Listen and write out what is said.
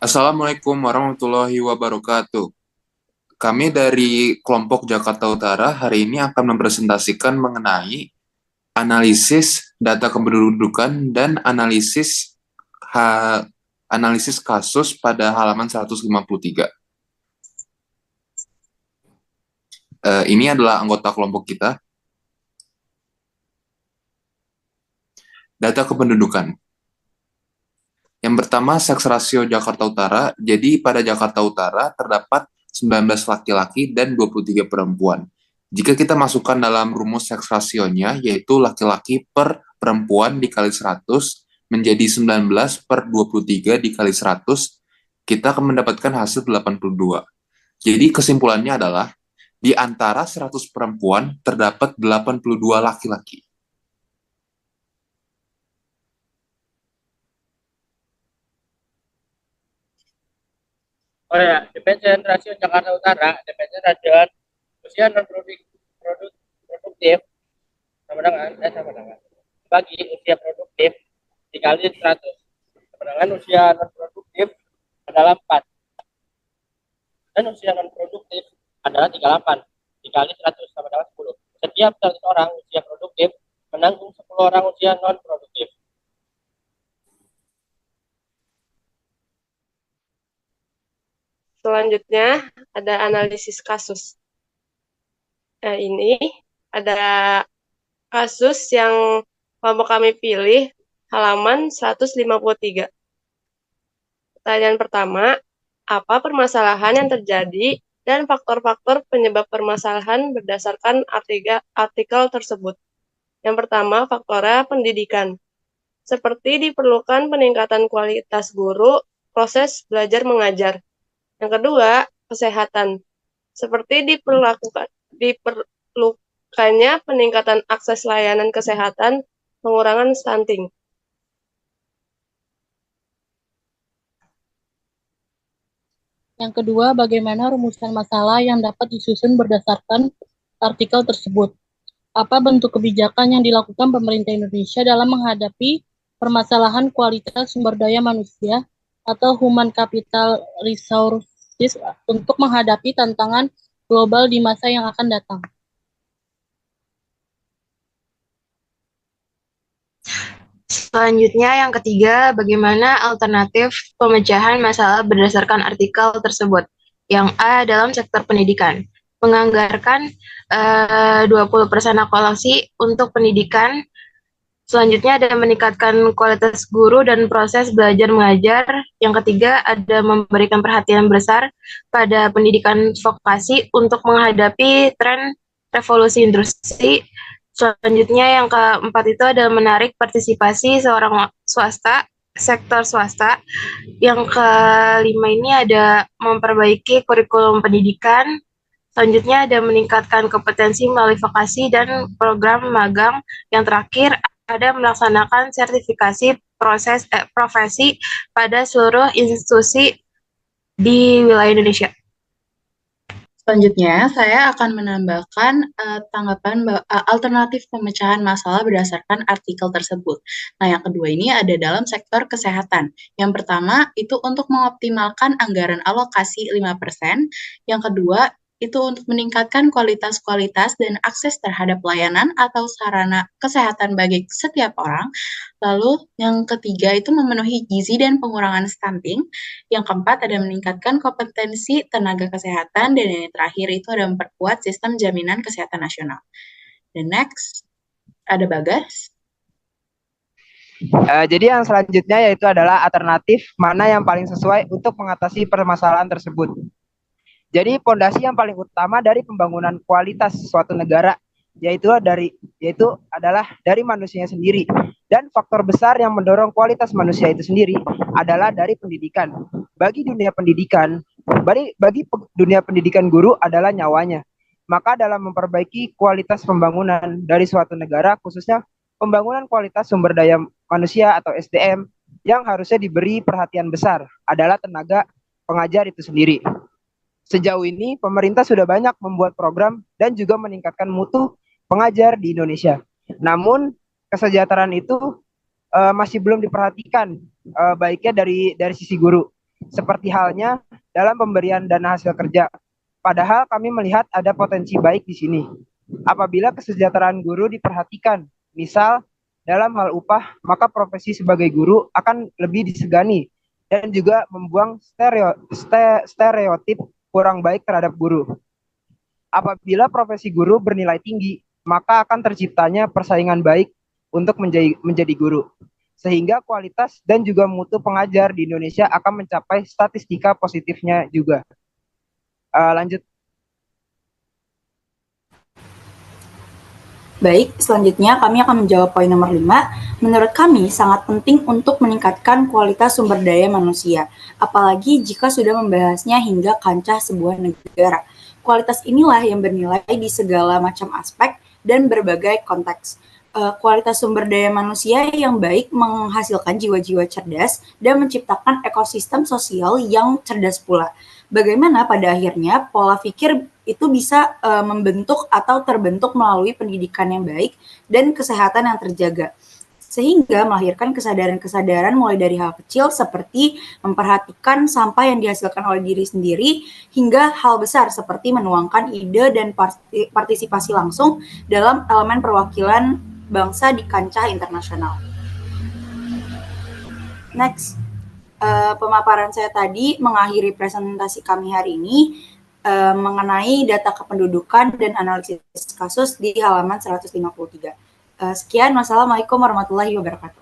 Assalamualaikum warahmatullahi wabarakatuh. Kami dari kelompok Jakarta Utara hari ini akan mempresentasikan mengenai analisis data kependudukan dan ha- analisis kasus pada halaman 153. Ini adalah anggota kelompok kita. Data kependudukan. Yang pertama, seks rasio Jakarta Utara. Jadi pada Jakarta Utara terdapat 19 laki-laki dan 23 perempuan. Jika kita masukkan dalam rumus seks rasionya, yaitu laki-laki per perempuan dikali 100 menjadi 19 per 23 dikali 100, kita akan mendapatkan hasil 82. Jadi kesimpulannya adalah, di antara 100 perempuan terdapat 82 laki-laki. Oh ya, Dependensi rasio Jakarta Utara, dependensi rasio usia non produktif sama dengan bagi usia produktif dikali 100 sama dengan usia non produktif adalah 4 dan usia non produktif adalah 38 dikali 100 sama dengan 10. Setiap 100 orang usia produktif menanggung 10 orang usia non produktif. Selanjutnya ada analisis kasus. Ini ada kasus yang kelompok kami pilih halaman 153. Pertanyaan pertama, apa permasalahan yang terjadi dan faktor-faktor penyebab permasalahan berdasarkan artikel tersebut? Yang pertama, faktornya pendidikan. Seperti diperlukan peningkatan kualitas guru, proses belajar mengajar. Yang kedua, kesehatan. Seperti diperlukannya peningkatan akses layanan kesehatan, pengurangan stunting. Yang kedua, bagaimana rumusan masalah yang dapat disusun berdasarkan artikel tersebut? Apa bentuk kebijakan yang dilakukan pemerintah Indonesia dalam menghadapi permasalahan kualitas sumber daya manusia atau human capital resources untuk menghadapi tantangan global di masa yang akan datang? Selanjutnya, yang ketiga, bagaimana alternatif pemecahan masalah berdasarkan artikel tersebut? Yang A, dalam sektor pendidikan, menganggarkan 20% alokasi untuk pendidikan. Selanjutnya ada meningkatkan kualitas guru dan proses belajar mengajar. Yang ketiga ada memberikan perhatian besar pada pendidikan vokasi untuk menghadapi tren revolusi industri. Selanjutnya yang keempat itu adalah menarik partisipasi seorang sektor swasta. Yang kelima ini ada memperbaiki kurikulum pendidikan. Selanjutnya ada meningkatkan kompetensi melalui vokasi dan program magang. Yang terakhir ada melaksanakan sertifikasi profesi pada seluruh institusi di wilayah Indonesia. Selanjutnya, saya akan menambahkan tanggapan alternatif pemecahan masalah berdasarkan artikel tersebut. Nah, yang kedua ini ada dalam sektor kesehatan. Yang pertama, itu untuk mengoptimalkan anggaran alokasi 5%. Yang kedua, itu untuk meningkatkan kualitas dan akses terhadap layanan atau sarana kesehatan bagi setiap orang. Lalu, yang ketiga itu memenuhi gizi dan pengurangan stunting. Yang keempat ada meningkatkan kompetensi tenaga kesehatan, dan yang terakhir itu ada memperkuat sistem jaminan kesehatan nasional. Dan next, ada Bagas. Jadi yang selanjutnya yaitu adalah alternatif mana yang paling sesuai untuk mengatasi permasalahan tersebut. Jadi pondasi yang paling utama dari pembangunan kualitas suatu negara yaitu adalah dari manusianya sendiri, dan faktor besar yang mendorong kualitas manusia itu sendiri adalah dari pendidikan. Bagi dunia pendidikan guru adalah nyawanya. Maka dalam memperbaiki kualitas pembangunan dari suatu negara, khususnya pembangunan kualitas sumber daya manusia atau SDM, yang harusnya diberi perhatian besar adalah tenaga pengajar itu sendiri. Sejauh ini, pemerintah sudah banyak membuat program dan juga meningkatkan mutu pengajar di Indonesia. Namun, kesejahteraan itu masih belum diperhatikan baiknya dari sisi guru. seperti halnya dalam pemberian dana hasil kerja. Padahal kami melihat ada potensi baik di sini. Apabila kesejahteraan guru diperhatikan, misal dalam hal upah, maka profesi sebagai guru akan lebih disegani dan juga membuang stereotip kurang baik terhadap guru. Apabila profesi guru bernilai tinggi, maka akan terciptanya persaingan baik untuk menjadi guru. Sehingga kualitas dan juga mutu pengajar di Indonesia akan mencapai statistika positifnya juga. Lanjut. Baik, selanjutnya kami akan menjawab poin nomor 5. Menurut kami sangat penting untuk meningkatkan kualitas sumber daya manusia, apalagi jika sudah membahasnya hingga kancah sebuah negara. Kualitas inilah yang bernilai di segala macam aspek dan berbagai konteks. Kualitas sumber daya manusia yang baik menghasilkan jiwa-jiwa cerdas dan menciptakan ekosistem sosial yang cerdas pula. Bagaimana pada akhirnya pola pikir itu bisa membentuk atau terbentuk melalui pendidikan yang baik dan kesehatan yang terjaga. Sehingga melahirkan kesadaran-kesadaran mulai dari hal kecil seperti memperhatikan sampah yang dihasilkan oleh diri sendiri hingga hal besar seperti menuangkan ide dan partisipasi langsung dalam elemen perwakilan bangsa di kancah internasional. Next. Pemaparan saya tadi mengakhiri presentasi kami hari ini mengenai data kependudukan dan analisis kasus di halaman 153. Sekian, wassalamualaikum warahmatullahi wabarakatuh.